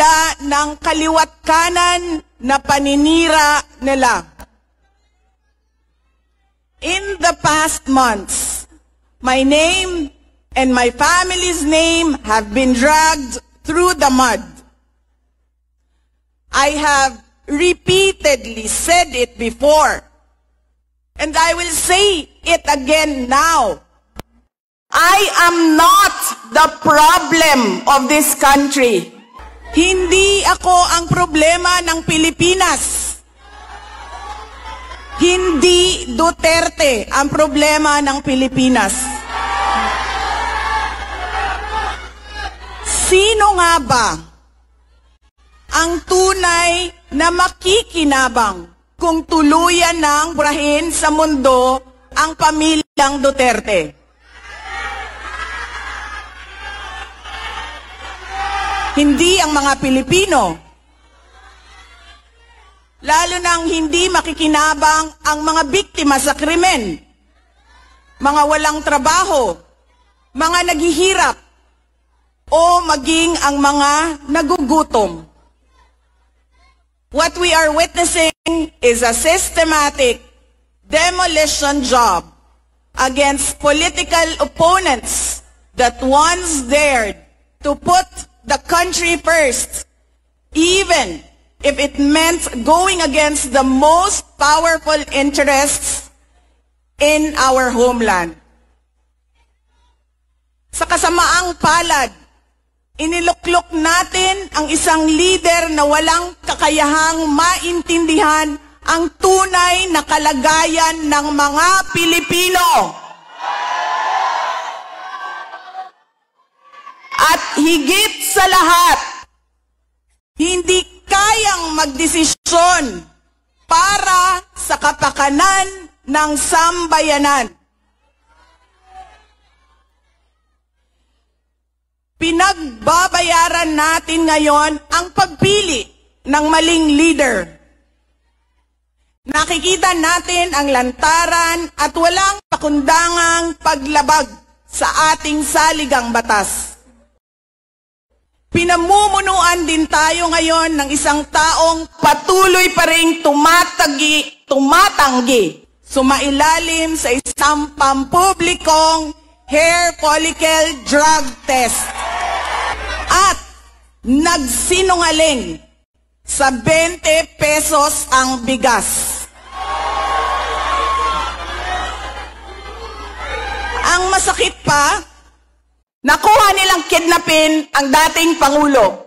mula ng kaliwat kanan na paninira nila. In the past months, my name and my family's name have been dragged through the mud. I have repeatedly said it before, and I will say it again now. I am not the problem of this country. Hindi ako ang problema ng Pilipinas. Hindi Duterte ang problema ng Pilipinas. Sino nga ba ang tunay na makikinabang kung tuluyan ng burahin sa mundo ang pamilyang Duterte? Hindi ang mga Pilipino. Lalo nang hindi makikinabang ang mga biktima sa krimen, mga walang trabaho, mga naghihirap, o maging ang mga nagugutom. What we are witnessing is a systematic demolition job against political opponents that once dared to put the country first, even if it meant going against the most powerful interests in our homeland. Sa kasamaang palad, iniluklok natin ang isang leader na walang kakayahang maintindihan ang tunay na kalagayan ng mga Pilipino. At higit sa lahat, hindi kayang magdesisyon para sa kapakanan ng sambayanan. Pinagbabayaran natin ngayon ang pagpili ng maling leader. Nakikita natin ang lantaran at walang pakundangang paglabag sa ating saligang batas. Pinamumunuan din tayo ngayon ng isang taong patuloy pa ring tumatanggi, sumailalim sa isang pampublikong hair follicle drug test at nagsinungaling sa 20 pesos ang bigas. Ang masakit pa, nakuha nilang kidnapin ang dating Pangulo.